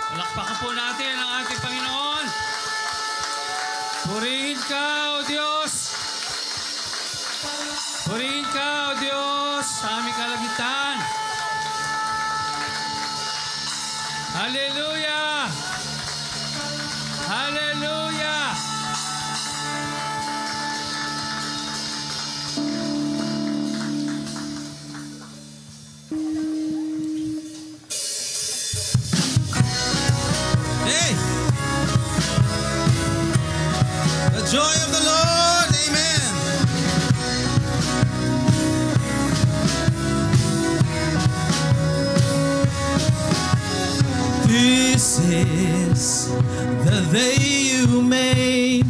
Palakpakan po natin ang ating Panginoon. Purihin ka, O Diyos. Purihin ka, O Diyos, sa aming kalangitan. Hallelujah! Hallelujah! Hey! The joy of the Lord, amen. This is the day you made,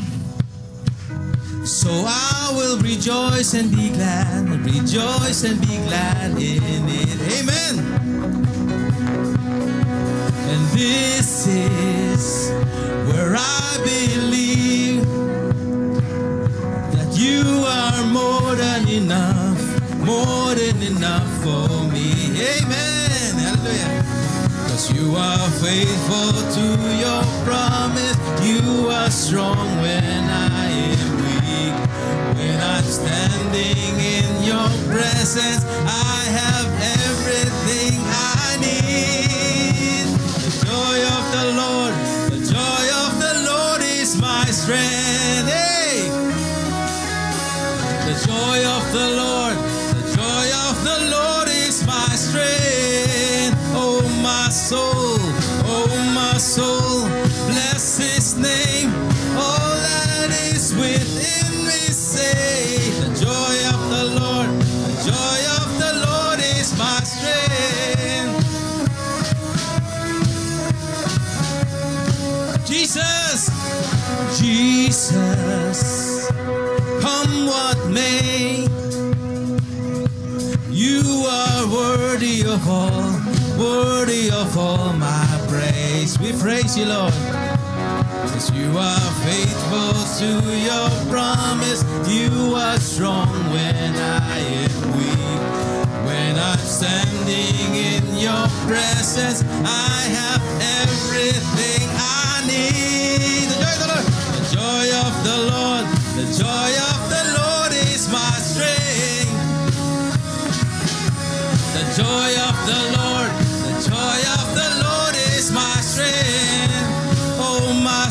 so I will rejoice and be glad, rejoice and be glad in it, amen. And this is where I believe that you are more than enough for me. Amen. Hallelujah. Because you are faithful to your promise. You are strong when I am weak. When I'm standing in your presence, I have everything I need. The joy of the Lord is my strength. Hey! The joy of the Lord is my strength. Oh my soul, bless His name. All that is within me say, the joy of the Lord is my strength. Jesus, come what may, you are worthy of all my praise. We praise you, Lord, because you are faithful to your promise. You are strong when I am weak. When I'm standing in your presence, I have everything I need. The joy of the Lord, the joy of the Lord is my strength. The joy of the Lord is my strength. Oh my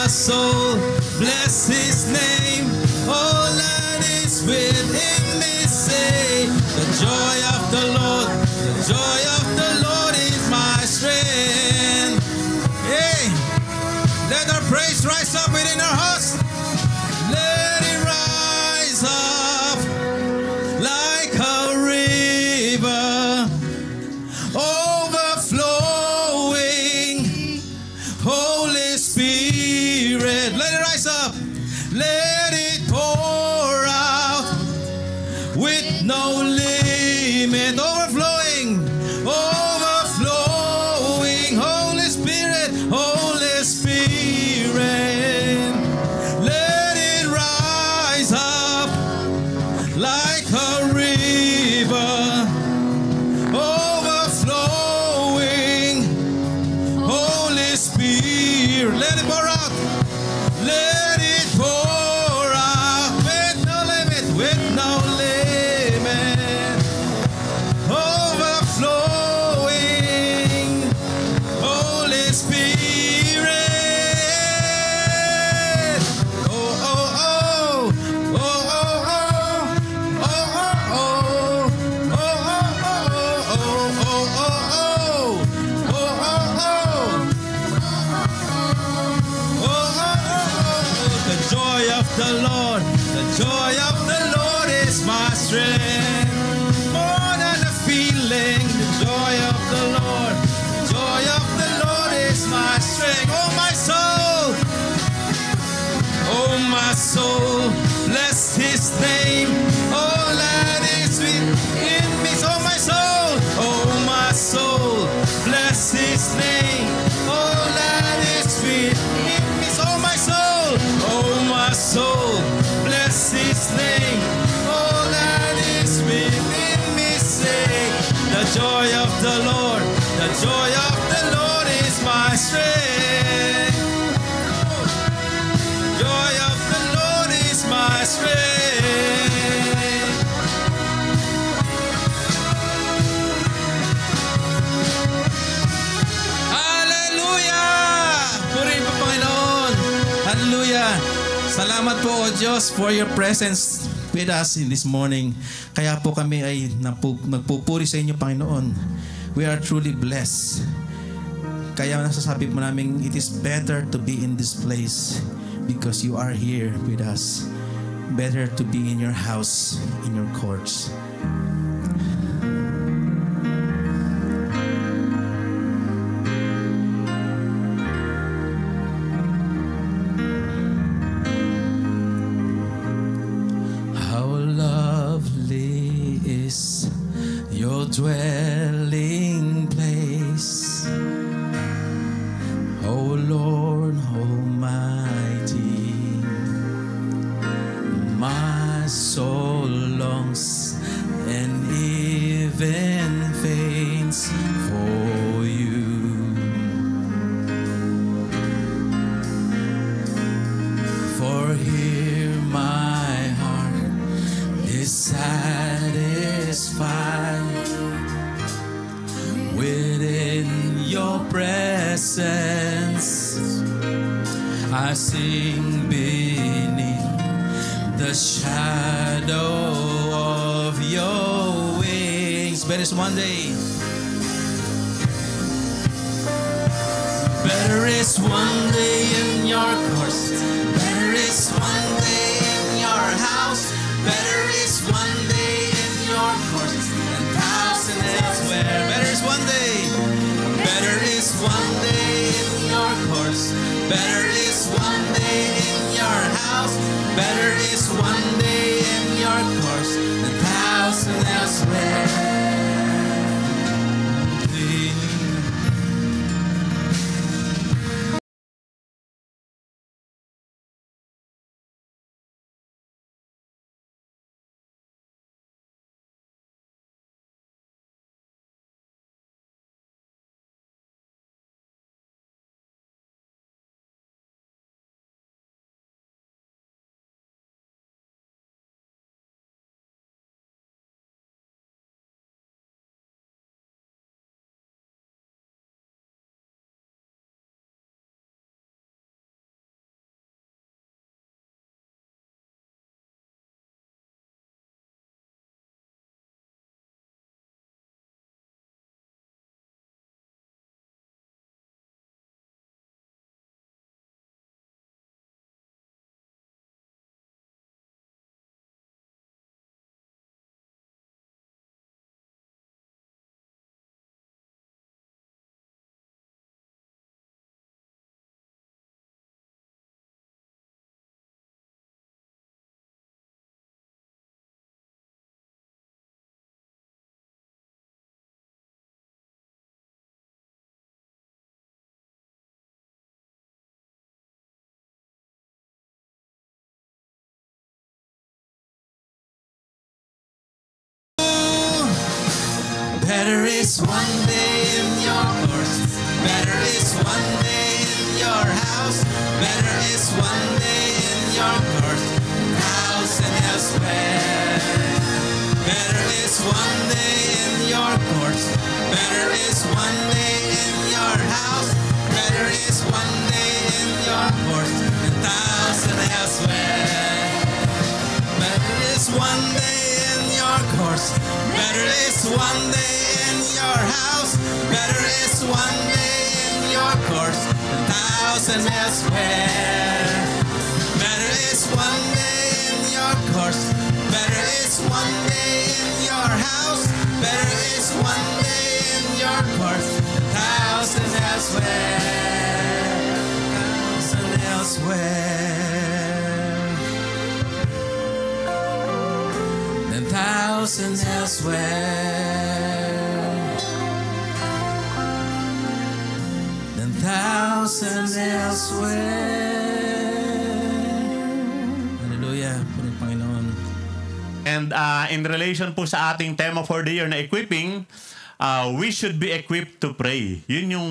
soul, bless His name. All that is within me say, the joy of the Lord is my strength. Hey, let our praise rise up within our hearts. Let it rise up like a river, overflowing. Holy Spirit, let it rise up. Let it pour out with no limit. Overflowing. Holy Spirit, let it rise up like a river, overflowing. Holy Spirit, let it pour out. Let it pour out with no limit, overflowing. Holy Spirit. The joy of the Lord is my strength. More than a feeling, the joy of the Lord is my strength. Oh my soul, bless His name. All that is within me. Oh my soul, bless His name. All that is within me. Oh my soul, bless His name. All that is within me say, the joy of the Lord Hallelujah! Salamat po, O Diyos, for your presence with us in this morning. Kaya po kami ay nagpupuri sa inyo, Panginoon. We are truly blessed. Kaya nasasabi po namin, it is better to be in this place because you are here with us. Better to be in your house, in your courts. Dwelling place, O Lord Almighty, my soul longs and even faints for you. For here my heart is satisfied within your presence. I sing beneath the shadow of your wings. Better is one day. Better is one day in your course. Better is one day in your house. Better is one day in your course than thousand elsewhere. Better is one day. Better is one day in your course. Better is one day in your house. Better is one day in your course than thousand elsewhere. Better is one day in your course. Better is one day in your house. Better is one day in your course. House and elsewhere. Better is one day in your course. Better is one day in your house. Better is one day in your course. And thousand elsewhere. Better is one day in your course. Better is one day in your house. Better is one day in your course than thousand elsewhere. Better is one day in your course. Better is one day in your house. Better is one day in your course than thousand elsewhere. Thousand elsewhere. Than thousand elsewhere. Thousands elsewhere. Hallelujah. Panginoon. And in relation po sa ating tema for the year na equipping, we should be equipped to pray. Yun yung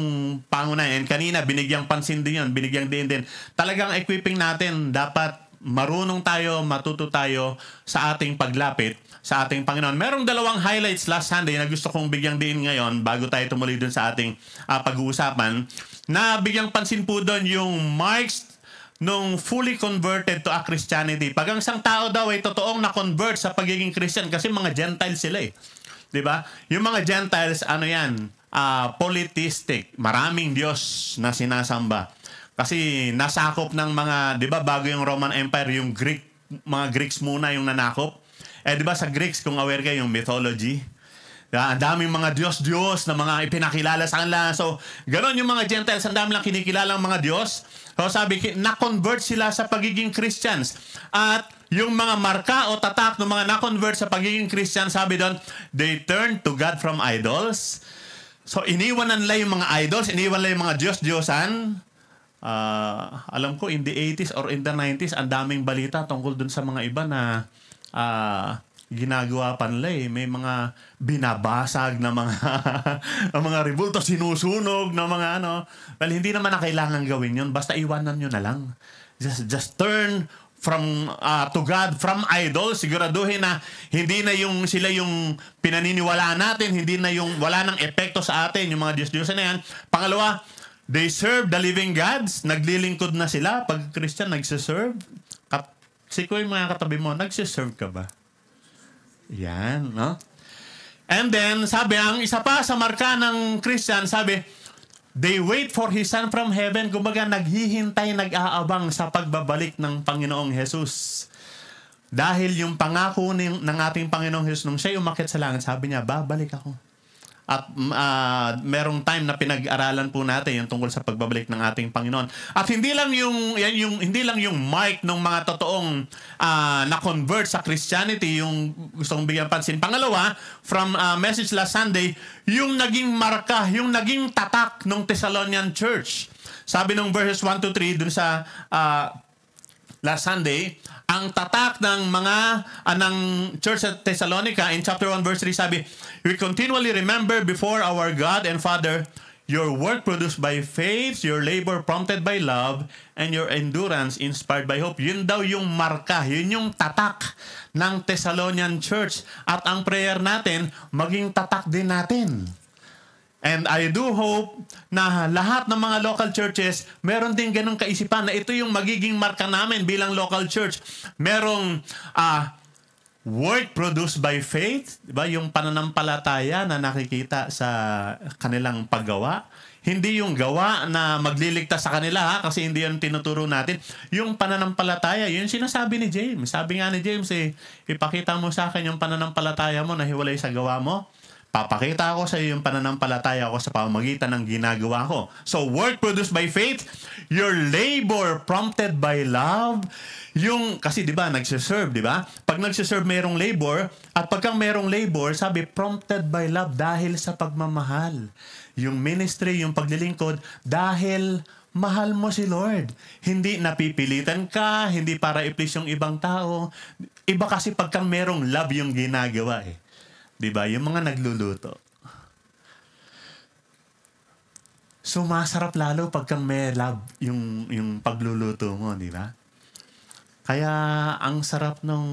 pangunahin. Kanina, binigyang pansin din yun. Binigyang din. Talagang equipping natin, dapat marunong tayo, matuto tayo sa ating paglapit sa ating Panginoon. Merong dalawang highlights last Sunday na gusto kong bigyang din ngayon bago tayo tumuloy dun sa ating pag-uusapan. Na bigyang pansin po doon yung marks nung fully converted to a Christianity. Pag ang isang tao daw ay totoong na-convert sa pagiging Christian, kasi mga Gentiles sila eh. Diba? Yung mga Gentiles, ano yan? Polytheistic. Maraming Diyos na sinasamba. Kasi nasakop ng mga, di ba, bago yung Roman Empire, yung mga Greeks muna yung nanakop. Di ba sa Greeks, kung aware kayo, yung mythology, ang daming mga Diyos na mga ipinakilala sa kanila. So, gano'n yung mga Gentiles, ang dami lang kinikilalang mga Diyos. So, sabi, na-convert sila sa pagiging Christians. At yung mga marka o tatak ng mga na-convert sa pagiging Christian, sabi doon, they turn to God from idols. So, iniwan nila yung mga idols, iniwan nila yung mga Diyos-Diyosan. Alam ko, in the 80s or in the 90s, ang daming balita tungkol dun sa mga iba na ginagawa pa nila eh. May mga binabasag na mga mga revolto, sinusunog na mga ano. Well, hindi naman na kailangan gawin yun. Basta iwanan nyo na lang. Just turn from to God from idols. Siguraduhin na hindi na yung sila yung pinaniniwalaan natin, hindi na yung wala nang epekto sa atin, yung mga Diyos-Diyosan na yan. Pangalawa, they serve the living gods. Naglilingkod na sila. Pag Christian, nagsiserve. Sikoy mga katabi mo, nagsiserve ka ba? Yan, no? And then, sabi, ang isa pa sa marka ng Christian, sabi, they wait for His Son from heaven. Kumbaga, naghihintay, nag-aabang sa pagbabalik ng Panginoong Jesus. Dahil yung pangako ng ating Panginoong Jesus, nung siya umakyat sa langit, sabi niya, babalik ako. At merong time na pinag-aralan po natin yung tungkol sa pagbabalik ng ating Panginoon. At hindi lang yung mark ng mga totoong na-convert sa Christianity, yung gustong bigyan pansin. Pangalawa, from message last Sunday, yung naging marka, yung naging tatak ng Thessalonian Church. Sabi ng verses 1 to 3 dun sa last Sunday, ang tatak ng mga ng Church at Thessalonica in chapter 1 verse 3 sabi, we continually remember before our God and Father your work produced by faith, your labor prompted by love, and your endurance inspired by hope. Yun daw yung marka, yun yung tatak ng Thessalonian Church. At ang prayer natin, maging tatak din natin. And I do hope na lahat ng mga local churches, meron din ganong kaisipan na ito yung magiging marka namin bilang local church. Merong work produced by faith, diba? Yung pananampalataya na nakikita sa kanilang paggawa. Hindi yung gawa na magliligtas sa kanila, ha? Kasi hindi yun tinuturo natin. Yung pananampalataya, yun sinasabi ni James. Sabi nga ni James, ipakita mo sa akin yung pananampalataya mo na hiwalay sa gawa mo. Papakita ako sa iyo yung pananampalataya ko sa pamamagitan ng ginagawa ko. So, work produced by faith, your labor prompted by love. Kasi di ba, nagsiserve, di ba? Pag nagsiserve, merong labor. At pagka merong labor, sabi, prompted by love dahil sa pagmamahal. Yung ministry, yung paglilingkod, dahil mahal mo si Lord. Hindi napipilitan ka, hindi para i-please yung ibang tao. Iba kasi pagka merong love yung ginagawa eh. Diba? Yung mga nagluluto. Sumasarap lalo pagka may love yung pagluluto mo, di ba? Kaya ang sarap nung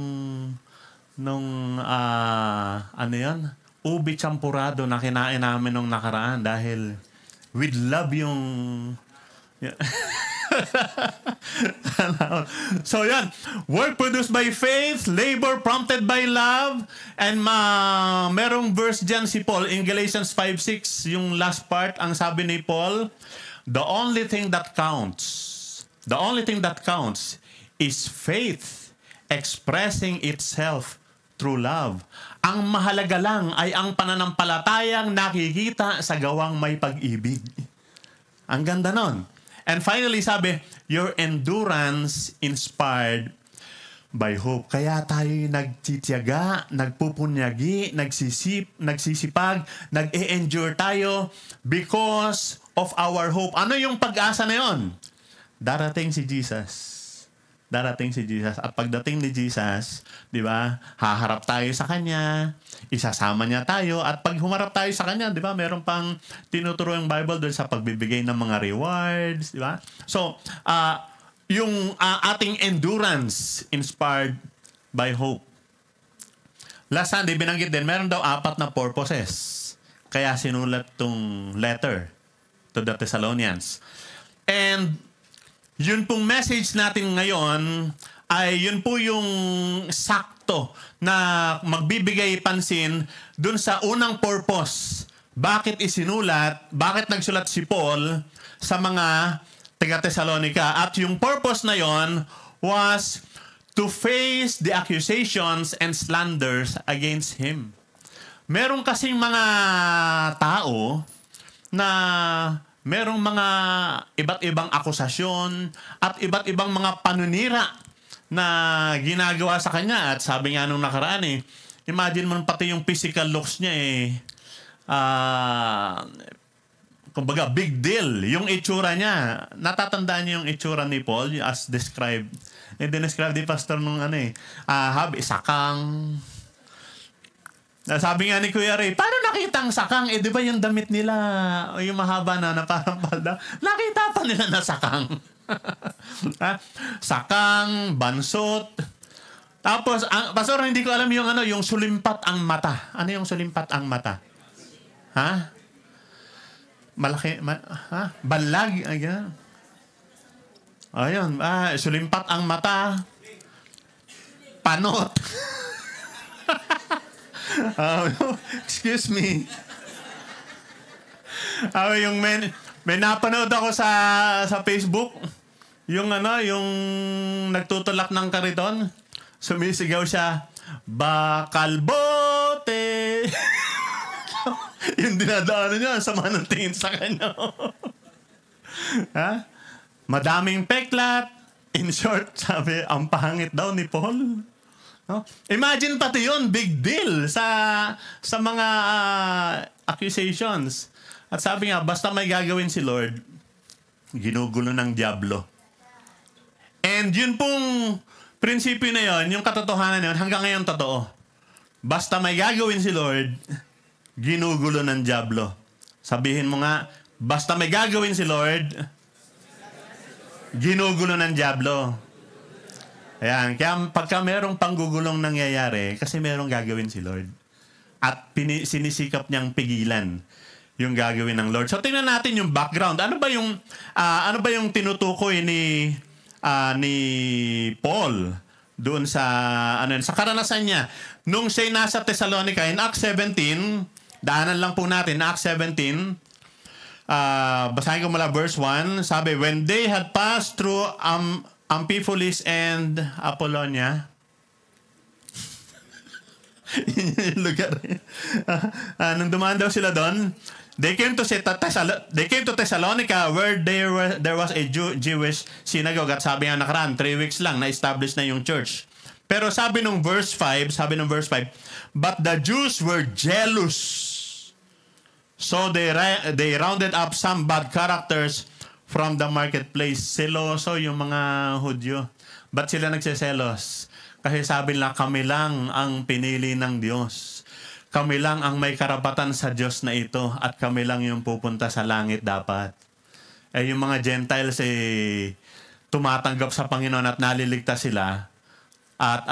ano yan? Ubi champurado na kinain namin nung nakaraan dahil with love yung So yan, work produced by faith, labor prompted by love, and merong verse dyan si Paul in Galatians 5:6, yung last part, ang sabi ni Paul, the only thing that counts is faith expressing itself through love. Ang mahalaga lang ay ang pananampalatayang nakikita sa gawang may pag-ibig. Ang ganda nun. And finally, sabi, your endurance inspired by hope. Kaya tayo nagtitiyaga, nagpupunyagi, nagsisipag, nag-e-endure tayo because of our hope. Ano yung pag-asa na yun? Darating si Jesus. At pagdating ni Jesus, di ba, haharap tayo sa Kanya, isasama niya tayo, at pag humarap tayo sa Kanya, di ba, meron pang tinuturo yung Bible doon sa pagbibigay ng mga rewards, di ba? So, yung ating endurance inspired by hope. Last Sunday, binanggit din, meron daw 4 na purposes. Kaya sinulat tong letter to the Thessalonians. And yun pong message natin ngayon ay yun po yung sakto na magbibigay pansin dun sa unang purpose. Bakit isinulat, bakit nagsulat si Paul sa mga taga-Thessalonica? At yung purpose na yon was to face the accusations and slanders against him. Meron kasing mga tao na merong mga iba't ibang akusasyon at iba't ibang mga panunira na ginagawa sa kanya. At sabi nga nung nakaraan imagine mo pati yung physical looks niya kumbaga big deal. Yung itsura niya, natatandaan niyo yung itsura ni Paul as described. Dinescribe ni pastor nung sakang. Sabi nga ni Kuya Ray, paano nakita ang sakang? Di ba yung damit nila, o yung mahaba na parang palda, nakita pa nila na sakang. Sakang, bansot. Tapos, pastor, hindi ko alam yung sulimpat ang mata. Ano yung sulimpat ang mata? Ha? Malaki, balag. Ayan. Ayun, sulimpat ang mata. Panot. Excuse me. Yung may napanood ako sa Facebook. Yung yung nagtutulak ng kariton. Sumisigaw siya, bakal bote. Yung dinadaanan niya, sama ng tingin sa kanya. Madaming peklat. In short, sabi, ang pangit daw ni Paul. No? Imagine pati yun, big deal sa mga accusations. At sabi nga, basta may gagawin si Lord, ginugulo ng diablo. And yun pong prinsipyo na yun, yung katotohanan na yun, hanggang ngayon totoo. Basta may gagawin si Lord, ginugulo ng diablo. Sabihin mo nga, basta may gagawin si Lord, ginugulo ng diablo. Ayan, kaya pagka merong panggugulong nangyayari, kasi merong gagawin si Lord. At sinisikap niyang pigilan yung gagawin ng Lord. So tingnan natin yung background. Ano ba yung tinutukoy ni Paul doon sa sa karanasan niya nung siya nasa Thessalonica in Acts 17? Daanan lang po natin Acts 17. Basahin ko mula verse 1. Sabi, when they had passed through Amphipolis and Apollonia. Yun yung lugar. Nung dumaan daw sila doon, they came to Thessalonica where there was a Jewish synagogue. At sabi nga nakaraan, 3 weeks lang na-establish na yung church. Pero sabi nung verse 5, but the Jews were jealous. So they rounded up some bad characters from the marketplace. Seloso yung mga Hudyo. Ba't sila nagsiselos? Kasi sabi nila, kami lang ang pinili ng Diyos. Kami lang ang may karapatan sa Diyos na ito at kami lang yung pupunta sa langit dapat. Yung mga Gentiles tumatanggap sa Panginoon at naliligtas sila at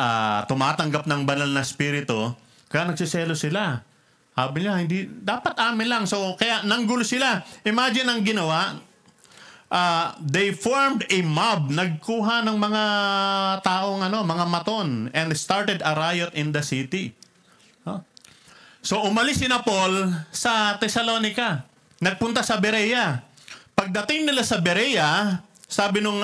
tumatanggap ng banal na spirito, kaya nagsiselos sila. Sabi niya, hindi, dapat amin lang. So, kaya nanggulo sila. Imagine ang ginawa, they formed a mob, nagkuha ng mga taong mga maton and started a riot in the city. So umalis si Paul sa Thessalonica, nagpunta sa Berea. Pagdating nila sa Berea, sabi nung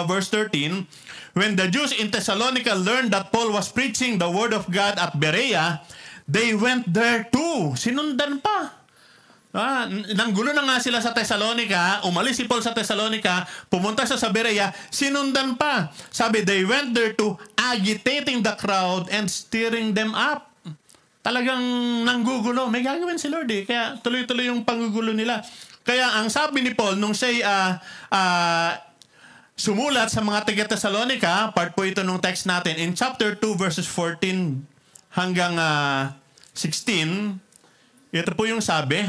verse 13, when the Jews in Thessalonica learned that Paul was preaching the word of God at Berea, they went there too. Sinundan pa. Nanggulo na nga sila sa Thessalonica, umalis si Paul sa Thessalonica, pumunta siya sa Berea, sinundan pa. Sabi, they went there to agitating the crowd and stirring them up. Talagang nanggugulo. May gagawin si Lord kaya tuloy-tuloy yung panggugulo nila. Kaya ang sabi ni Paul, nung siya sumulat sa mga taga-Thessalonica, part po ito nung text natin, in chapter 2 verses 14 hanggang 16, ito po yung sabi.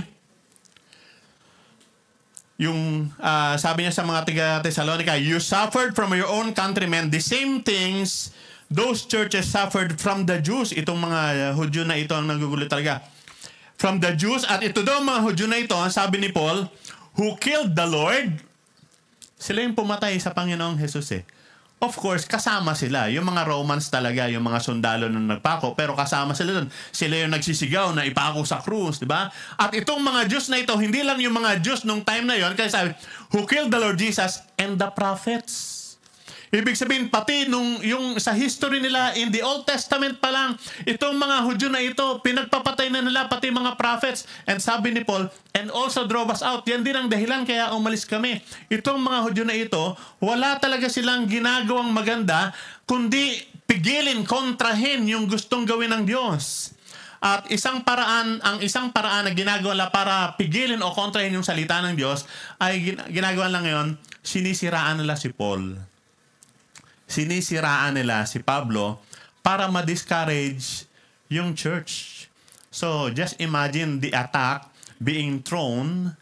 Yung sabi niya sa mga taga-Thessalonica, you suffered from your own countrymen the same things those churches suffered from the Jews. Itong mga Hudyo na ito ang nagugulo talaga. From the Jews, at ito daw mga Hudyo na ito, sabi ni Paul, who killed the Lord. Sila yung pumatay sa Panginoong Jesus eh. Of course, kasama sila. Yung mga Romans talaga, yung mga sundalo nung nagpako, pero kasama sila doon. Sila yung nagsisigaw na ipako sa krus, di ba? At itong mga Diyos na ito, hindi lang yung mga Diyos nung time na yon, kasi sabi, who killed the Lord Jesus and the prophets. Ibig sabihin, pati yung sa history nila, in the Old Testament pa lang, itong mga Hudyo na ito, pinagpapatay na nila pati mga prophets. And sabi ni Paul, and also drove us out. Yan din ang dahilan kaya umalis kami. Itong mga Hudyo na ito, wala talaga silang ginagawang maganda, kundi pigilin, kontrahin yung gustong gawin ng Diyos. At ang isang paraan na ginagawa nila para pigilin o kontrahin yung salita ng Diyos, ay ginagawa lang ngayon, sinisiraan nila si Paul. Sinisiraan nila si Pablo para ma-discourage yung church. So, just imagine the attack being thrown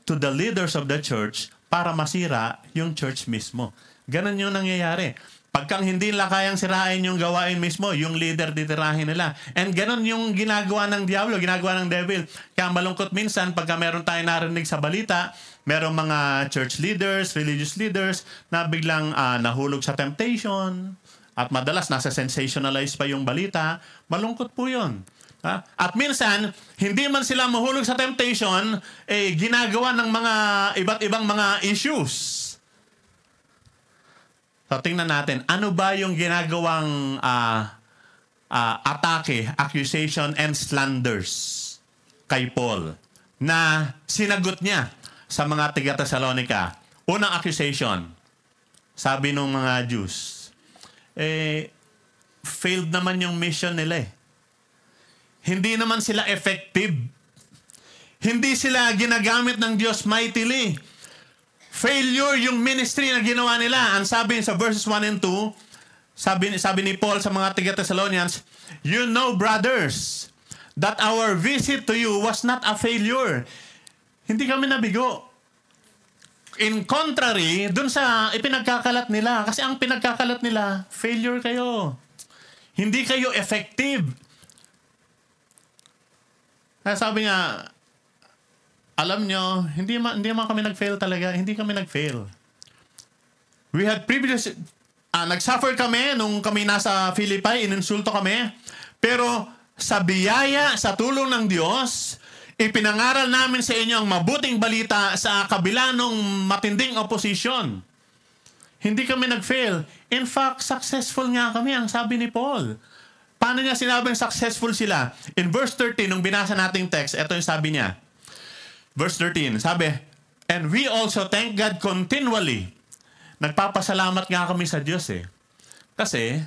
to the leaders of the church para masira yung church mismo. Ganon yung nangyayari. Pagkang hindi nila kayang sirain yung gawain mismo, yung leader titirahin nila. And ganon yung ginagawa ng diablo, ginagawa ng devil. Kaya malungkot minsan, pagka meron tayo narinig sa balita, merong mga church leaders, religious leaders, na biglang nahulog sa temptation, at madalas nasa sensationalize pa yung balita, malungkot po yun. At minsan, hindi man sila mahulog sa temptation, ginagawa ng mga iba't ibang mga issues. So, tingnan natin, ano ba yung ginagawang atake, accusation, and slanders kay Paul na sinagot niya sa mga taga-Thessalonica? Unang accusation, sabi ng mga Jews, failed naman yung mission nila eh. Hindi naman sila effective. Hindi sila ginagamit ng Diyos mightily. Failure yung ministry na ginawa nila. Ang sabi sa verses 1 and 2, sabi ni Paul sa mga taga-Thessalonians, you know, brothers, that our visit to you was not a failure. Hindi kami nabigo. In contrary, dun sa ipinagkakalat nila, kasi ang pinagkakalat nila, failure kayo. Hindi kayo effective. Kaya sabi nga, alam nyo, hindi man kami nag-fail talaga. Hindi kami nag-fail. We had previous, nag-suffer kami nung kami nasa Philippi, ininsulto kami. Pero sa biyaya, sa tulong ng Diyos, ipinangaral namin sa inyo ang mabuting balita sa kabila ng matinding opposition. Hindi kami nag-fail. In fact, successful nga kami, ang sabi ni Paul. Paano niya sinabing successful sila? In verse 13, nung binasa nating text, ito yung sabi niya. Verse 13, sabi, and we also thank God continually. Nagpapasalamat nga kami sa Diyos eh. Kasi,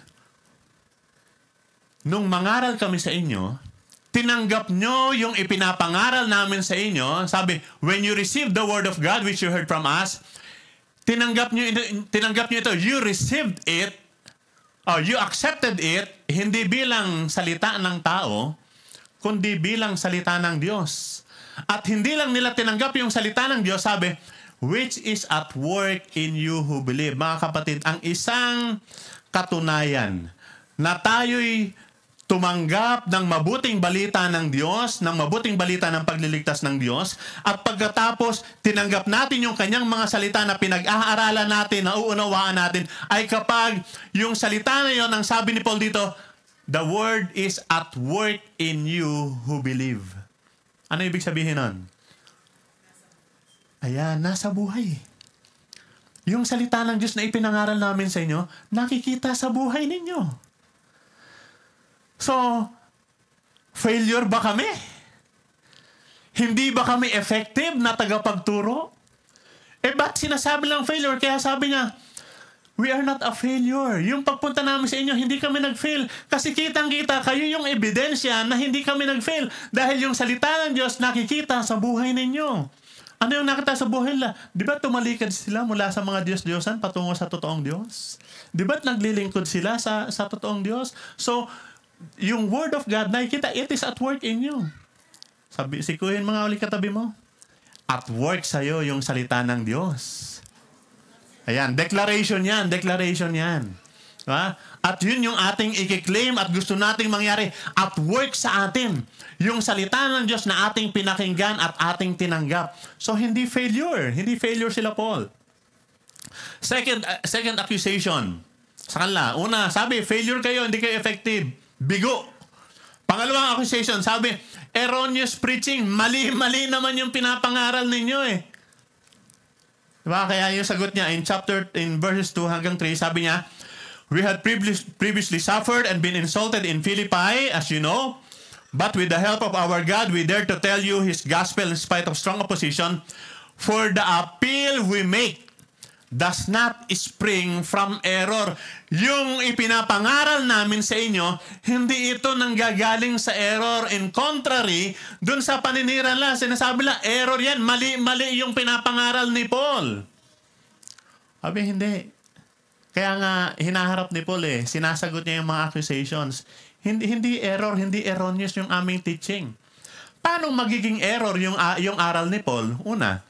nung mangaral kami sa inyo, tinanggap nyo yung ipinapangaral namin sa inyo. Sabi, when you received the word of God which you heard from us, tinanggap nyo ito. You received it, you accepted it, hindi bilang salita ng tao, kundi bilang salita ng Diyos. At hindi lang nila tinanggap yung salita ng Diyos, sabi, which is at work in you who believe. Mga kapatid, ang isang katunayan na tayo'y tumanggap ng mabuting balita ng Diyos, ng mabuting balita ng pagliligtas ng Diyos, at pagkatapos tinanggap natin yung kanyang mga salita na pinag-aaralan natin, nauunawaan natin, ay kapag yung salita na yun, ang sabi ni Paul dito, the word is at work in you who believe. Ano ibig sabihin nun? Ayan, nasa buhay. Yung salita ng Diyos na ipinangaral namin sa inyo, nakikita sa buhay ninyo. So, failure ba kami? Hindi ba kami effective na tagapagturo? Ba't sinasabi lang failure? Kaya sabi niya, we are not a failure. Yung pagpunta namin sa inyo, hindi kami nag-fail. Kasi kitang-kita, kayo yung ebidensya na hindi kami nag-fail. Dahil yung salita ng Diyos nakikita sa buhay ninyo. Ano yung nakita sa buhay nila? Di ba tumalikad sila mula sa mga Diyos-Diyosan patungo sa totoong Diyos? Di ba naglilingkod sila sa totoong Diyos? So, yung Word of God, nakikita, it is at work in you. Sikuhin mga uli katabi mo. At work sa'yo yung salita ng Diyos. Ayan, declaration yan. Diba? At yun yung ating i-claim at gusto nating mangyari at work sa atin. Yung salita ng Diyos na ating pinakinggan at ating tinanggap. So, hindi failure. Hindi failure sila, Paul. Second accusation sa kanila. Una, sabi, failure kayo, hindi kayo effective. Bigo. Pangalawang accusation, sabi, erroneous preaching. Mali-mali naman yung pinapangaral ninyo eh. Diba? Kaya yung sagot niya in verses 2 hanggang 3, sabi niya, we had previously suffered and been insulted in Philippi, as you know, but with the help of our God, we dare to tell you His gospel in spite of strong opposition. For the appeal we make does not spring from error. Yung ipinapangaral namin sa inyo, hindi ito nanggagaling sa error. In contrary, dun sa paninira lang, sinasabi lang, error yan, mali yung pinapangaral ni Paul. Sabi, hindi. Kaya nga, hinaharap ni Paul sinasagot niya yung mga accusations. Hindi error, hindi erroneous yung aming teaching. Paano magiging error yung aral ni Paul? Una,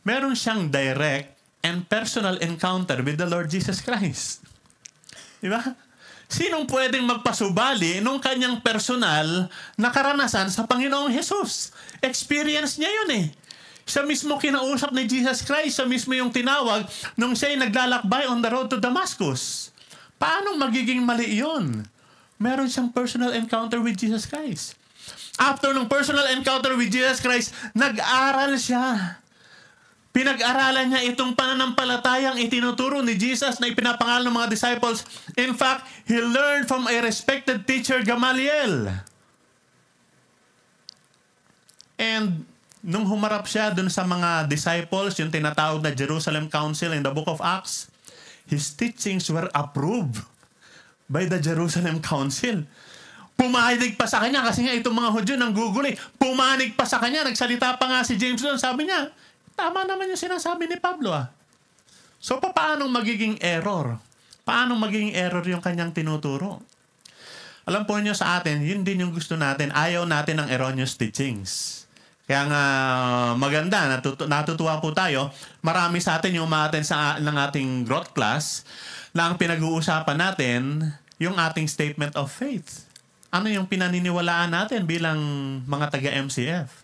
meron siyang direct and personal encounter with the Lord Jesus Christ. Diba? Sinong pwedeng magpasubali nung kanyang personal na karanasan sa Panginoong Jesus? Experience niya yun Siya mismo kinausap ni Jesus Christ. Siya mismo yung tinawag nung siya'y naglalakbay on the road to Damascus. Paano magiging mali yun? Meron siyang personal encounter with Jesus Christ. After ng personal encounter with Jesus Christ, nag-aral siya. Pinag-aralan niya itong pananampalatayang itinuturo ni Jesus na ipinapangaral ng mga disciples. In fact, he learned from a respected teacher, Gamaliel. And nung humarap siya dun sa mga disciples, yung tinatawag na Jerusalem Council in the book of Acts, his teachings were approved by the Jerusalem Council. Pumanig pa sa kanya kasi nga itong mga Hudyo nang guguli. Pumanig pa sa kanya. Nagsalita pa nga si James doon. Sabi niya, tama naman yung sinasabi ni Pablo So, paano magiging error? Paano magiging error yung kanyang tinuturo? Alam po niyo sa atin, yun din yung gusto natin. Ayaw natin ng erroneous teachings. Kaya nga maganda, natutuwa po tayo. Marami sa atin yung umaten ng ating growth class na ang pinag-uusapan natin, yung ating statement of faith. Ano yung pinaniniwalaan natin bilang mga taga-MCF?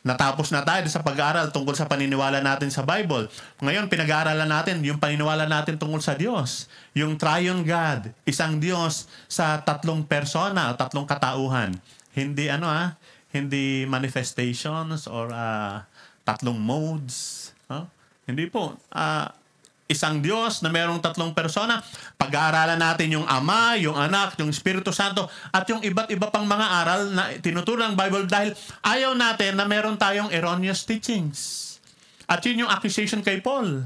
Natapos na tayo sa pag-aaral tungkol sa paniniwala natin sa Bible. Ngayon, pinag-aaralan natin yung paniniwala natin tungkol sa Diyos. Yung triune God, isang Diyos sa tatlong persona, tatlong katauhan. Hindi hindi manifestations or tatlong modes. Hindi po. Isang Diyos na mayroong tatlong persona. Pag-aaralan natin yung Ama, yung Anak, yung Espiritu Santo, at yung iba't iba pang mga aral na tinuturo ng Bible dahil ayaw natin na meron tayong erroneous teachings. At yun yung accusation kay Paul.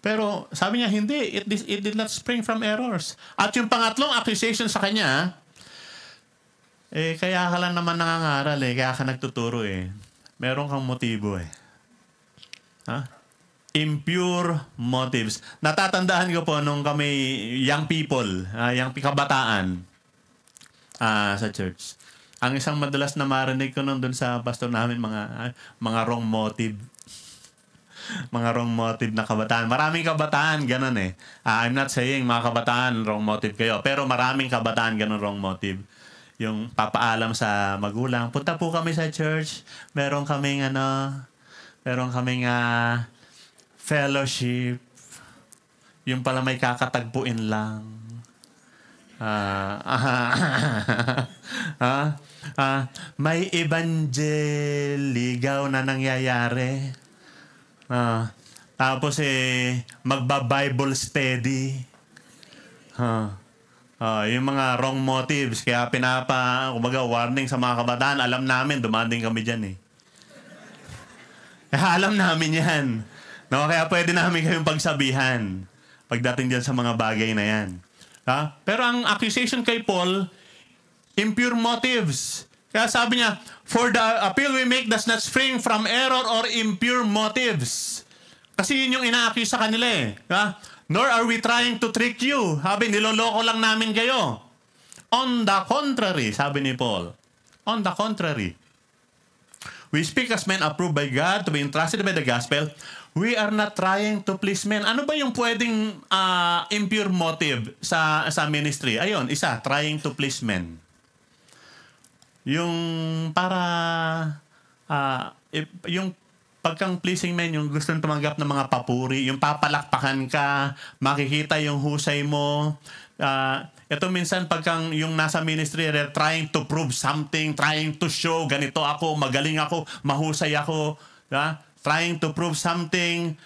Pero sabi niya, hindi. It did not spring from errors. At yung pangatlong accusation sa kanya, kaya ka lang naman nangangaral kaya ka nagtuturo Meron kang motibo Impure motives. Natatandaan ko po nung kami young people, young kabataan sa church. Ang isang madalas na marinig ko nung dun sa pastor namin, mga wrong motive. Mga wrong motive na kabataan. Maraming kabataan, ganun I'm not saying mga kabataan, wrong motive kayo. Pero maraming kabataan, ganun wrong motive. Yung papaalam sa magulang, punta po kami sa church, meron kaming fellowship, yung pala may kakatagpuin lang. May evangeligaw na nangyayari. Tapos magba-Bible study. Yung mga wrong motives. Kaya warning sa mga kabataan. Alam namin, dumating kami dyan Kaya alam namin yan. Kaya pwede namin kayong pagsabihan pagdating dyan sa mga bagay na yan. Pero ang accusation kay Paul, impure motives. Kaya sabi niya, for the appeal we make does not spring from error or impure motives. Kasi yun yung ina-accuse sa kanila Nor are we trying to trick you. Sabi, niloloko lang namin kayo. On the contrary, sabi ni Paul. On the contrary. We speak as men approved by God to be entrusted by the gospel. We are not trying to please men. Ano ba yung pwedeng impure motive sa ministry? Ayun, isa, trying to please men. Yung para pagkang pleasing man, yung gustong tumanggap ng mga papuri, yung papalakpakan ka, makikita yung husay mo. Ito minsan pagkang yung nasa ministry, they're trying to prove something, trying to show, ganito ako, magaling ako, mahusay ako. Trying to prove something,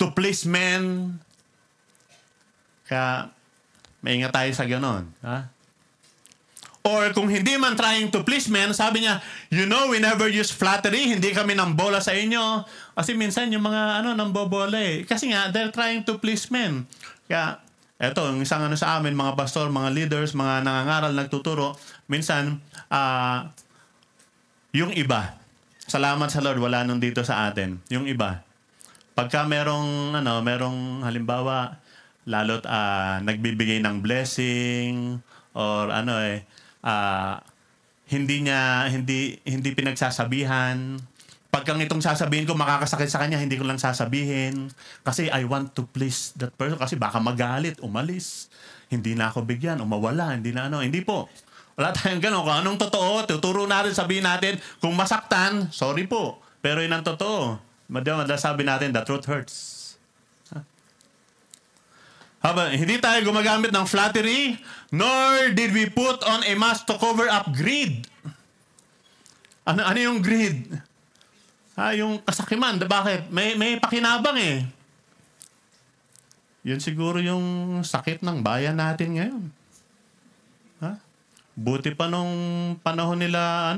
to please men. Kaya, maingat tayo sa ganon. Or kung hindi man trying to please men, sabi niya, you know, we never use flattery, hindi kami nambola sa inyo. Kasi minsan yung mga nambobola eh. Kasi nga, they're trying to please men. Kaya, eto, yung isang sa amin, mga pastor, mga leaders, mga nangangaral, nagtuturo, minsan, yung iba, salamat sa Lord, wala nung dito sa atin. Yung iba, pagka merong halimbawa, lalot nagbibigay ng blessing, or hindi pinagsasabihan. Pagkang itong sasabihin ko makakasakit sa kanya, hindi ko lang sasabihin kasi I want to please that person kasi baka magalit, umalis, hindi na ako bigyan, umawala, hindi po. Wala tayong gano'n. Kung anong totoo, tuturo natin, sabihin natin, kung masaktan, sorry po. Pero yun ang totoo. Madalas sabi natin, the truth hurts. Hindi tayo gumagamit ng flattery, nor did we put on a mask to cover up greed. Ano yung greed? Yung kasakiman. Bakit? May pakinabang eh. Yun siguro yung sakit ng bayan natin ngayon. Buti pa nung panahon nila,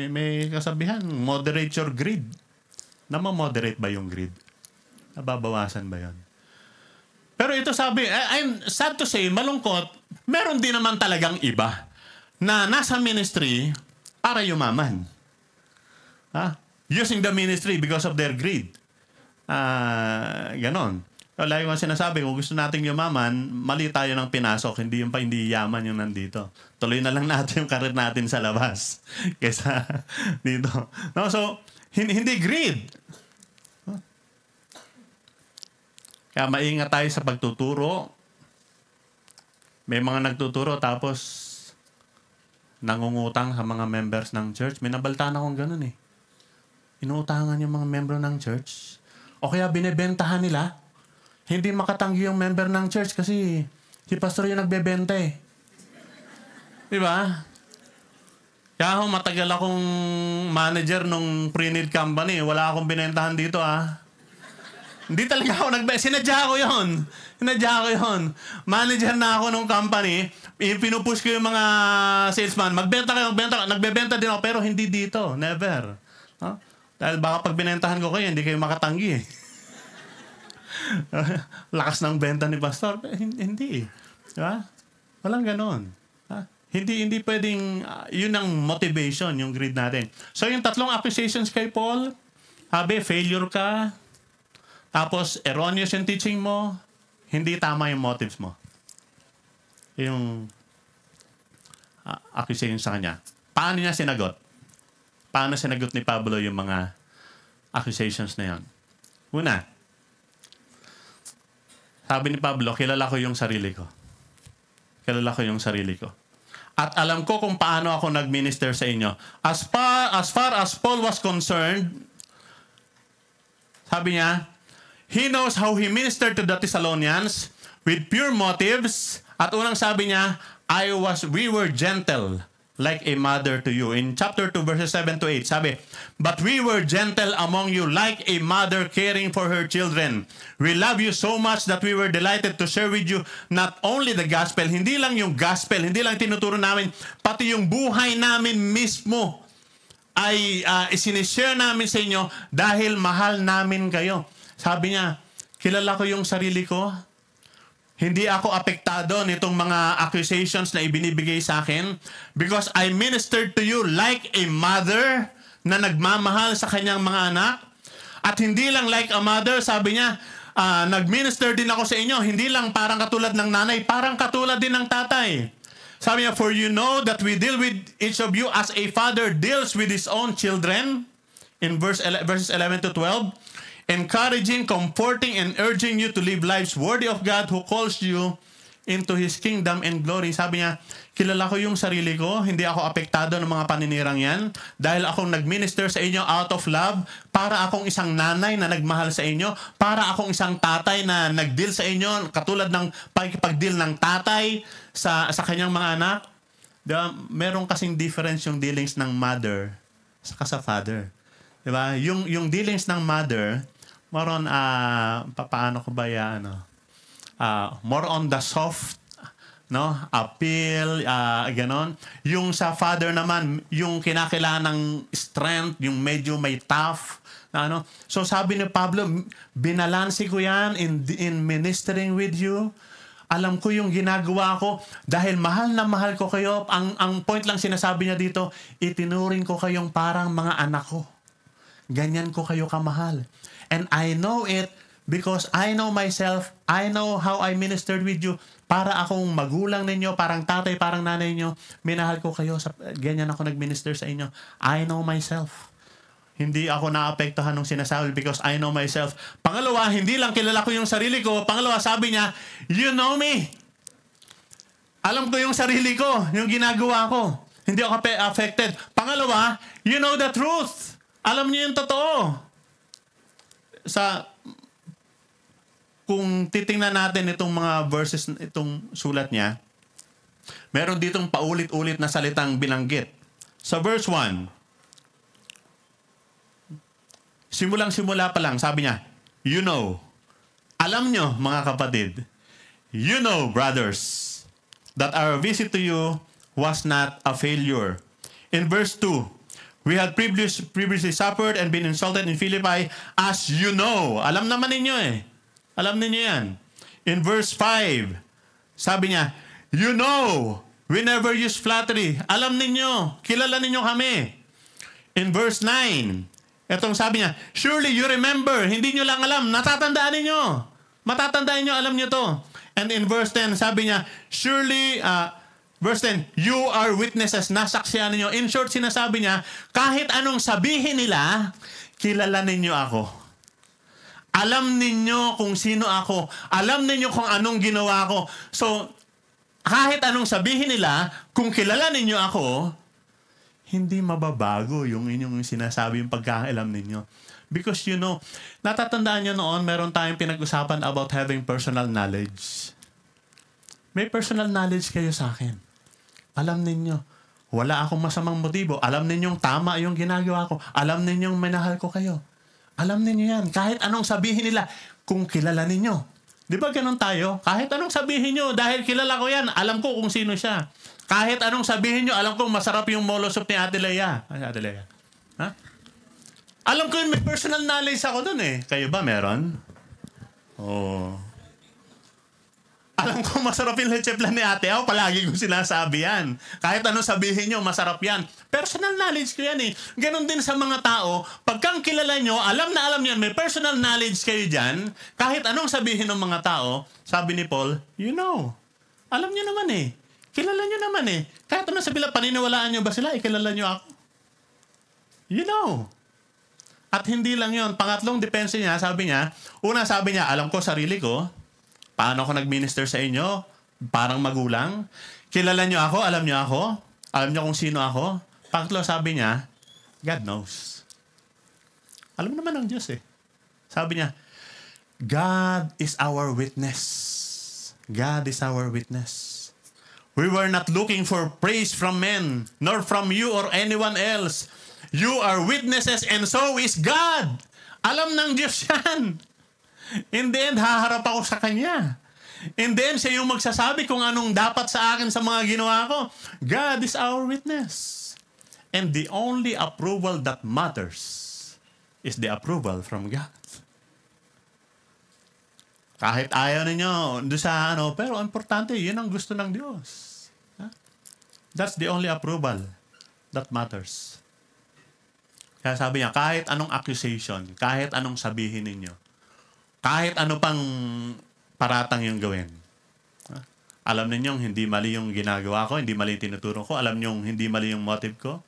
may kasabihan, moderate your greed. Moderate ba yung greed? Nababawasan ba yun? Pero ito sabi, I'm sad to say, malungkot, meron din naman talagang iba na nasa ministry para yumaman. Using the ministry because of their greed. Ganon. Lagi ko sinasabi, kung gusto nating yumaman, mali tayo ng pinasok, hindi yaman yung nandito. Tuloy na lang natin yung karir natin sa labas kaysa dito. No, so, hindi greed. Kaya maingat tayo sa pagtuturo. May mga nagtuturo tapos nangungutang sa mga members ng church. May nabaltaan akong ganun eh. Inuutangan yung mga member ng church. O kaya binebentahan nila. Hindi makatanggi yung member ng church kasi si pastor yung nagbebenta eh. Diba? Kaya ako matagal akong manager nung pre-need company. Wala akong binentahan dito Hindi talaga ako sinadya ko yun. Manager na ako nung company. Pinupush ko yung mga salesman. Magbenta kayo. Nagbebenta din ako pero hindi dito. Never. Dahil baka pag binentahan ko kayo, hindi kayo makatanggi. Lakas ng benta ni pastor. Hindi. Diba? Walang ganon. Hindi pwedeng, yun ang motivation, yung greed natin. So yung tatlong accusations kay Paul, failure ka, tapos, erroneous yung teaching mo, hindi tama yung motives mo. Yung accusation sa kanya. Paano niya sinagot? Paano sinagot ni Pablo yung mga accusations na yan? Una, sabi ni Pablo, kilala ko yung sarili ko. At alam ko kung paano ako nag-minister sa inyo. As far as Paul was concerned, sabi niya, he knows how he ministered to the Thessalonians with pure motives. At unang sabi niya, we were gentle like a mother to you. In chapter 2, verses 7 to 8, sabi, but we were gentle among you like a mother caring for her children. We love you so much that we were delighted to share with you not only the gospel, hindi lang yung gospel, hindi lang tinuturo namin, pati yung buhay namin mismo ay isinishare namin sa inyo dahil mahal namin kayo. Sabi niya, kilala ko yung sarili ko. Hindi ako apektado nitong mga accusations na ibinibigay sa akin because I ministered to you like a mother na nagmamahal sa kanyang mga anak. At hindi lang like a mother, sabi niya, nag-minister din ako sa inyo. Hindi lang parang katulad ng nanay, parang katulad din ng tatay. Sabi niya, for you know that we deal with each of you as a father deals with his own children. In verses 11 to 12. Encouraging, comforting, and urging you to live lives worthy of God who calls you into His kingdom and glory. Sabi niya, kilala ko yung sarili ko, hindi ako apektado ng mga paninirang yan, dahil akong nag-minister sa inyo out of love, para akong isang nanay na nagmahal sa inyo, para akong isang tatay na nag-deal sa inyo, katulad ng pag-deal ng tatay sa kanyang mga anak. Diba? Meron kasing difference yung dealings ng mother sa father. Diba? Yung dealings ng mother, moron, paano ko ba yan, more on the soft, no, appeal, ganon. Yung sa father naman, yung kinakailangan ng strength, yung medyo may tough, na ano. So sabi ni Pablo, binalansi ko yan in ministering with you. Alam ko yung ginagawa ko dahil mahal na mahal ko kayo. Ang point lang sinasabi niya dito, itinuring ko kayong parang mga anak ko. Ganyan ko kayo kamahal. And I know it because I know myself, I know how I ministered with you. Para akong magulang ninyo, parang tatay, parang nanay nyo, minahal ko kayo. Ganyan ako nag-minister sa inyo. I know myself. Hindi ako naapektuhan ng sinasabi because I know myself. Pangalawa, hindi lang kilala ko yung sarili ko. Pangalawa, sabi niya, you know me. Alam ko yung sarili ko, yung ginagawa ko. Hindi ako affected. Pangalawa, you know the truth. Alam niyo yung totoo. Kung titingnan natin itong mga verses, itong sulat niya, meron ditong paulit-ulit na salitang binanggit. Sa verse 1, simulang-simula pa lang, sabi niya, you know. Alam nyo, mga kapatid, you know, brothers, that our visit to you was not a failure. In verse 2, we had previously suffered and been insulted in Philippi, as you know. Alam naman ninyo eh. Alam ninyo yan. In verse 5, sabi niya, you know, we never use flattery. Alam ninyo, kilala ninyo kami. In verse 9, etong sabi niya, surely you remember, hindi nyo lang alam, natatandaan ninyo. Matatandaan nyo, alam nyo to. And in verse 10, sabi niya, surely, verse 10, you are witnesses, nasaksihan ninyo. In short, sinasabi niya, kahit anong sabihin nila, kilala ninyo ako. Alam ninyo kung sino ako. Alam ninyo kung anong ginawa ko. So, kahit anong sabihin nila, kung kilala ninyo ako, hindi mababago yung inyong sinasabi yung pagkakaalam ninyo. Because you know, natatandaan nyo noon, meron tayong pinag-usapan about having personal knowledge. May personal knowledge kayo sa akin. Alam ninyo, wala akong masamang motibo. Alam ninyong tama yung ginagawa ko. Alam ninyong minahal ko kayo. Alam ninyo yan. Kahit anong sabihin nila, kung kilala ninyo. Di ba ganun tayo? Kahit anong sabihin nyo, dahil kilala ko yan, alam ko kung sino siya. Kahit anong sabihin nyo, alam ko masarap yung molo soup ni Ate Lea. Ay, Ate Lea. Ha? Alam ko yun, may personal knowledge ako dun eh. Kayo ba meron? Oh. Alam ko masarap yung leche flan ni Ate. Ako palagi ko sinasabi yan. Kahit anong sabihin nyo, masarap yan. Personal knowledge ko yan eh. Ganon din sa mga tao. Pagkang kilala nyo, alam na alam yan, may personal knowledge kayo dyan. Kahit anong sabihin ng mga tao, sabi ni Paul, you know. Alam nyo naman eh. Kilala nyo naman eh. Kahit anong sabi lang, paniniwalaan nyo ba sila? Kilala nyo ako. You know. At hindi lang yun. Pangatlong depensa niya, sabi niya, una sabi niya, alam ko sarili ko. Paano ako nag-minister sa inyo? Parang magulang. Kilala nyo ako? Alam nyo ako? Alam nyo kung sino ako? Pangatlo, sabi niya, God knows. Alam naman ng Diyos eh. Sabi niya, God is our witness. God is our witness. We were not looking for praise from men, nor from you or anyone else. You are witnesses and so is God. Alam ng Diyos yan. In the end, haharap ako sa Kanya. In the end, siya yung magsasabi kung anong dapat sa akin sa mga ginawa ko. God is our witness. And the only approval that matters is the approval from God. Kahit ayaw ninyo doon sa pero importante, yun ang gusto ng Diyos. That's the only approval that matters. Kaya sabi niya, kahit anong accusation, kahit anong sabihin ninyo, kahit ano pang paratang yung gawin. Alam ninyong hindi mali yung ginagawa ko, hindi mali yung tinuturo ko. Alam ninyong hindi mali yung motive ko.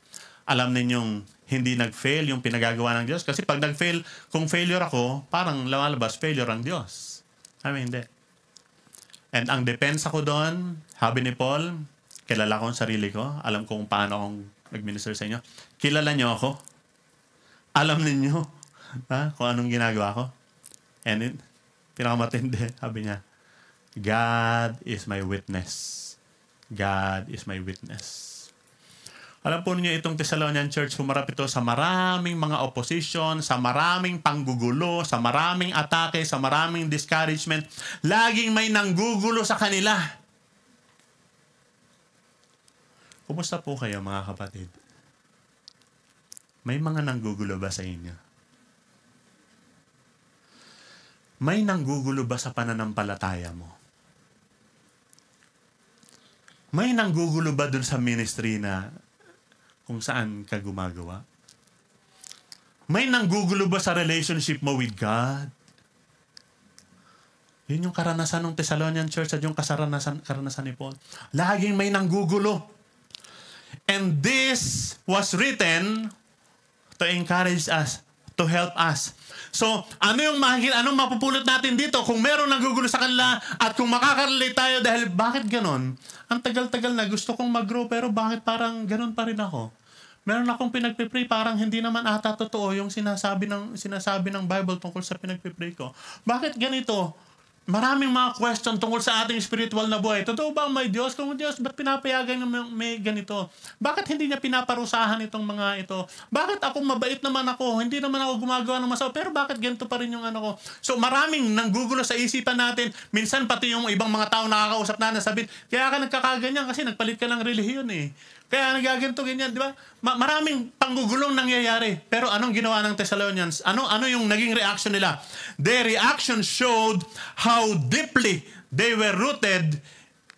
Alam ninyong hindi nag-fail yung pinagagawa ng Diyos. Kasi pag nag-fail, kung failure ako, parang lumalabas, failure ang Diyos. Hindi. And ang depensa ko doon, sabi ni Paul, kilala ko ang sarili ko, alam kung paano akong nag-minister sa inyo. Kilala niyo ako. Alam ninyo kung anong ginagawa ko. And pinakamatindi, sabi niya, God is my witness. God is my witness. Alam po niyo itong Thessalonian Church, humarap ito sa maraming mga opposition, sa maraming panggugulo, sa maraming atake, sa maraming discouragement. Laging may nanggugulo sa kanila. Kumusta po kayo mga kapatid? May mga nanggugulo ba sa inyo? May nanggugulo ba sa pananampalataya mo? May nanggugulo ba dun sa ministry na kung saan ka gumagawa? May nanggugulo ba sa relationship mo with God? Yun yung karanasan ng Thessalonian Church at yung karanasan ni Paul. Laging may nanggugulo. And this was written to encourage us, to help us. So, anong mapupulot natin dito? Kung meron nanggugulo sa kanila at kung makakarelate tayo dahil bakit ganon? Ang tagal-tagal na gusto kong mag-grow pero bakit parang ganon pa rin ako? Meron akong pinagpipray, parang hindi naman ata totoo yung sinasabi ng Bible tungkol sa pinagpipray ko. Bakit ganito? Maraming mga question tungkol sa ating spiritual na buhay. Totoo ba ang may Diyos? Kung Diyos, ba't pinapayagan ng may ganito? Bakit hindi niya pinaparusahan itong mga ito? Bakit ako mabait naman ako? Hindi naman ako gumagawa ng masama. Pero bakit ganito pa rin yung ano ko? So maraming nanggugulo sa isipan natin. Minsan pati yung ibang mga tao nakakausap na sabihin, kaya ka nagkakaganyan kasi nagpalit ka ng relihiyon eh. Kaya nagaganto ganyan, di ba? Maraming panggugulong nangyayari. Pero anong ginawa ng Thessalonians? Ano yung naging reaction nila? Their reaction showed how deeply they were rooted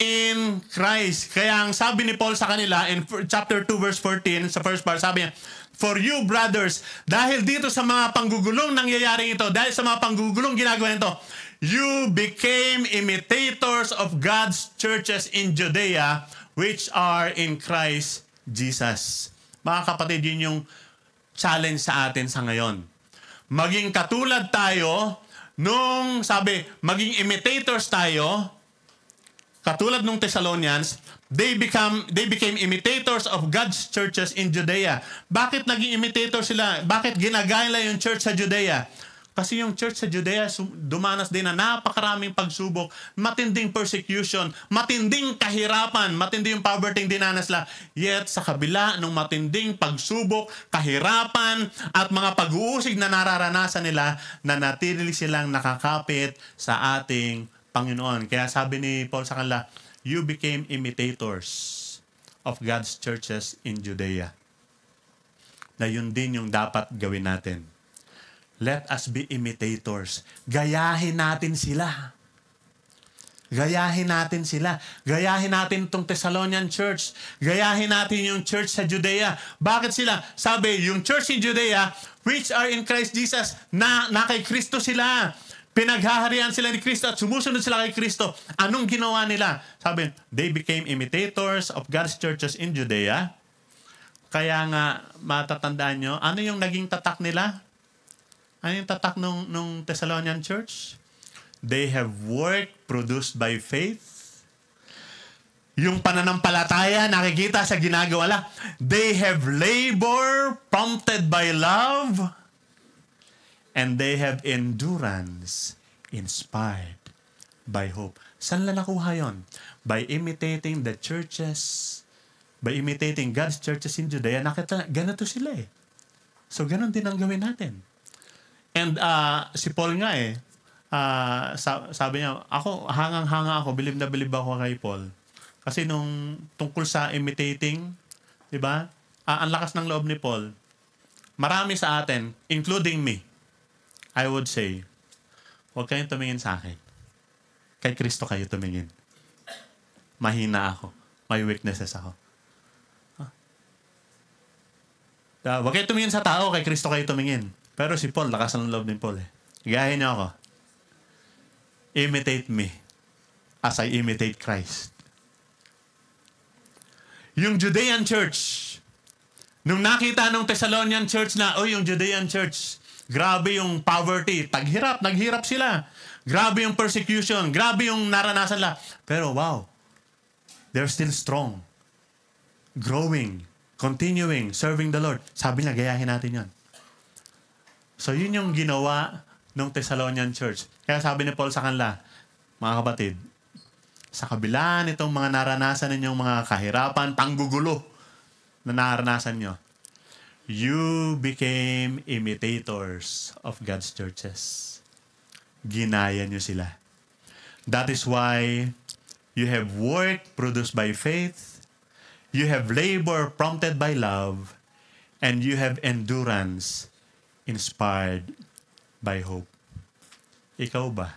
in Christ. Kaya ang sabi ni Paul sa kanila in chapter 2 verse 14, sa first part, sabi niya, for you brothers, dahil dito sa mga panggugulong nangyayari ito, dahil sa mga panggugulong ginagawa nito, you became imitators of God's churches in Judea, which are in Christ Jesus. Mga kapatid, yun yung challenge sa atin sa ngayon. Maging katulad tayo nung, sabi, maging imitators tayo, katulad nung Thessalonians, they became imitators of God's churches in Judea. Bakit naging imitators sila? Bakit ginagaya nila yung church sa Judea? Kasi yung church sa Judea dumanas din na napakaraming pagsubok, matinding persecution, matinding kahirapan, matinding poverty yung dinanas nila. Yet sa kabila ng matinding pagsubok, kahirapan at mga pag-uusig na nararanasan nila, nanatili silang nakakapit sa ating Panginoon. Kaya sabi ni Paul sa kanila, you became imitators of God's churches in Judea. Na yun din yung dapat gawin natin. Let us be imitators. Gayahin natin sila. Gayahin natin sila. Gayahin natin itong Thessalonian church. Gayahin natin yung church sa Judea. Bakit sila? Sabi, yung church in Judea, which are in Christ Jesus, na kay Kristo sila. Pinaghaharian sila ni Kristo at sumusunod sila kay Kristo. Anong ginawa nila? Sabi, they became imitators of God's churches in Judea. Kaya nga, matatandaan nyo, ano yung naging tatak nila? Ano yung tatak nung Thessalonian church? They have work produced by faith. Yung pananampalataya, nakikita sa ginagawa nila. They have labor prompted by love. And they have endurance inspired by hope. Saan na nakuha yun? By imitating the churches, by imitating God's churches in Judea. Nakita, ganito sila eh. So, ganun din ang gawin natin. And si Paul nga sabi niya, ako, hangang-hanga ako, bilib na bilib ako kay Paul. Kasi nung tungkol sa imitating, di ba? Ang lakas ng loob ni Paul. Marami sa atin, including me, I would say, huwag kayong tumingin sa akin. Kay Kristo kayo tumingin. Mahina ako. May weaknesses ako. Huwag kayong tumingin sa tao, kay Kristo kayo tumingin. Pero si Paul, lakas ng loob ni Paul eh. Gayahin niyo ako. Imitate me as I imitate Christ. Yung Judean church, nung nakita nung Thessalonian church na, yung Judean church, Grabe yung poverty. Naghirap sila. Grabe yung persecution. Grabe yung naranasan nila. Pero wow, they're still strong. Growing. Continuing. Serving the Lord. Sabi niya, gayahin natin yon. So yun yung ginawa ng Thessalonian Church. Kaya sabi ni Paul sa kanila, mga kapatid, sa kabila nitong mga naranasan ninyong mga kahirapan, panggugulo na naranasan nyo, you became imitators of God's churches. Ginaya nyo sila. That is why you have work produced by faith, you have labor prompted by love, and you have endurance inspired by hope. Ikaw ba?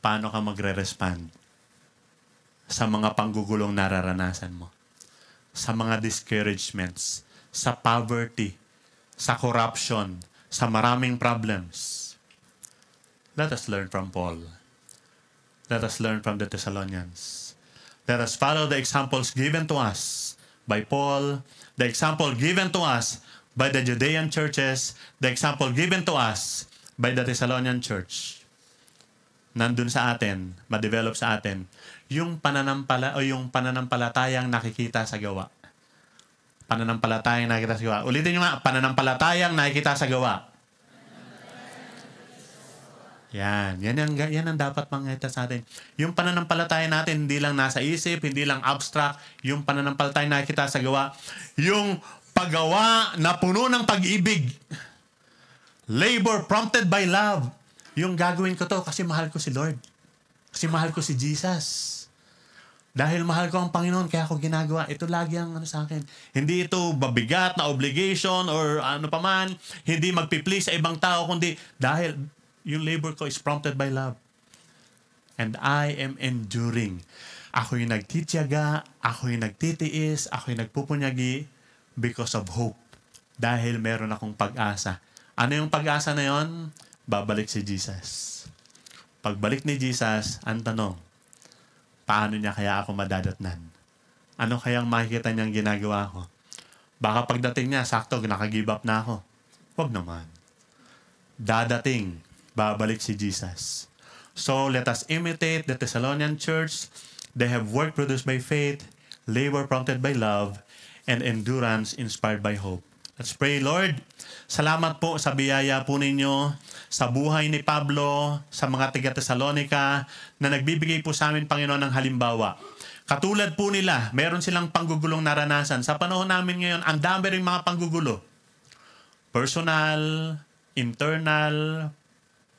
Paano ka magre-respond sa mga panggugulong nararanasan mo? Sa mga discouragements, sa poverty, sa corruption, sa maraming problems. Let us learn from Paul. Let us learn from the Thessalonians. Let us follow the examples given to us by Paul, the example given to us by the Judean churches, the example given to us by the Thessalonian church. Nandun sa atin, ma-develop sa atin, yung pananampalatayang nakikita sa gawa. Pananampalatayang nakikita sa gawa. Ulitin nyo nga, pananampalatayang nakikita sa gawa. Yan ang dapat mangyayari sa atin. Yung pananampalataya natin, hindi lang nasa isip, hindi lang abstract, yung pananampalatayang nakikita sa gawa, yung paggawa na puno ng pag-ibig. Labor prompted by love. Yung gagawin ko to kasi mahal ko si Lord. Kasi mahal ko si Jesus. Dahil mahal ko ang Panginoon, kaya ako ginagawa. Ito lagi ang sa akin. Hindi ito babigat na obligation or ano paman. Hindi magpi-please sa ibang tao, kundi dahil yung labor ko is prompted by love. And I am enduring. Ako yung nagtitiyaga, ako yung nagtitiis, ako yung nagpupunyagi because of hope. Dahil meron akong pag-asa. Ano yung pag-asa na yon? Babalik si Jesus. Pagbalik ni Jesus, ang tanong, paano niya kaya ako madadatnan? Ano kayang makikita niyang ginagawa ko? Baka pagdating niya, sakto, nakagive up na ako. Huwag naman. Dadating, babalik si Jesus. So, let us imitate the Thessalonian church. They have work produced by faith, labor prompted by love, and endurance inspired by hope. Let's pray, Lord. Salamat po sa biyaya po ninyo, sa buhay ni Pablo, sa mga taga-Thessalonica, na nagbibigay po sa amin, Panginoon, ng halimbawa. Katulad po nila, meron silang panggugulong naranasan. Sa panahon namin ngayon, ang dami rin mga panggugulo. Personal, internal,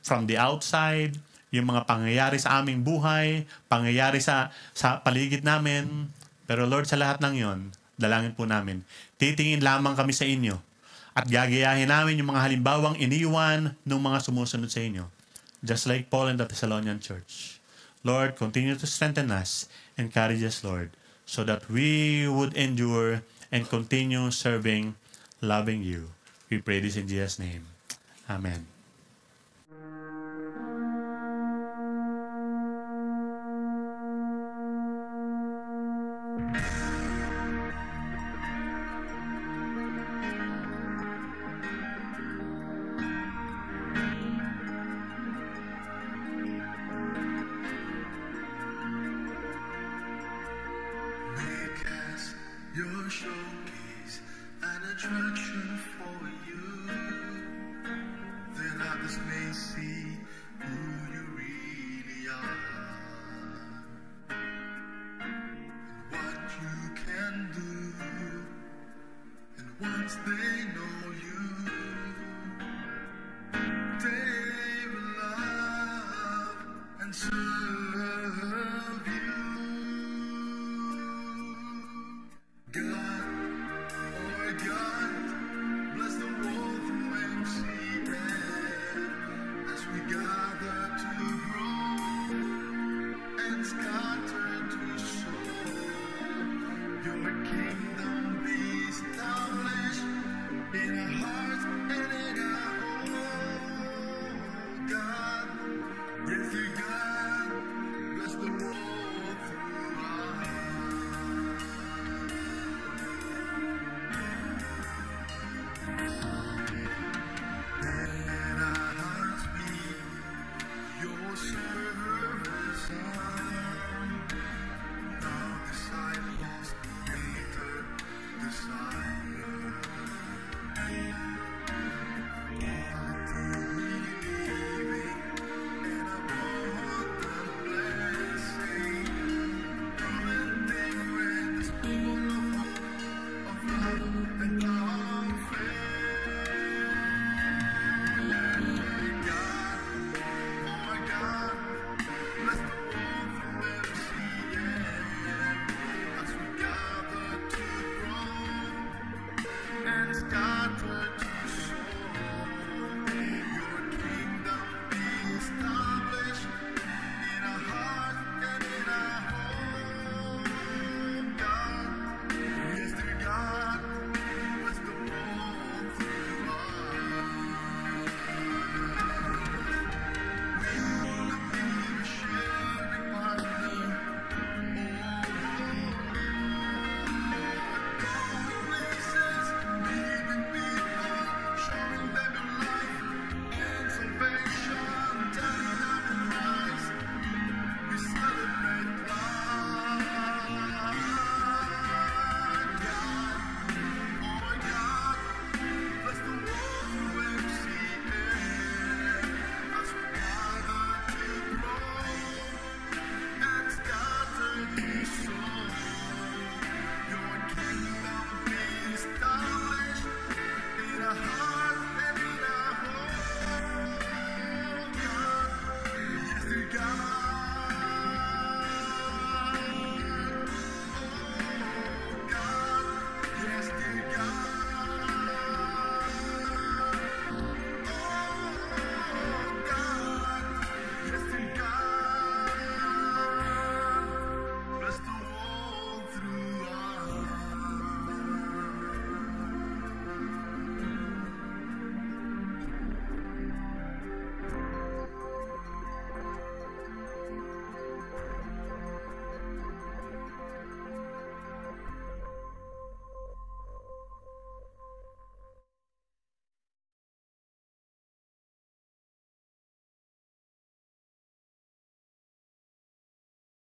from the outside, yung mga pangyayari sa aming buhay, pangyayari sa paligid namin. Pero Lord, sa lahat ng yon, dalangin po namin, titingin lamang kami sa inyo at gagayahin namin yung mga halimbawang iniwan ng mga sumusunod sa inyo. Just like Paul and the Thessalonian church. Lord, continue to strengthen us, encourage us, Lord, so that we would endure and continue serving, loving you. We pray this in Jesus' name. Amen. Your showcase an attraction for you. Then others may see who you really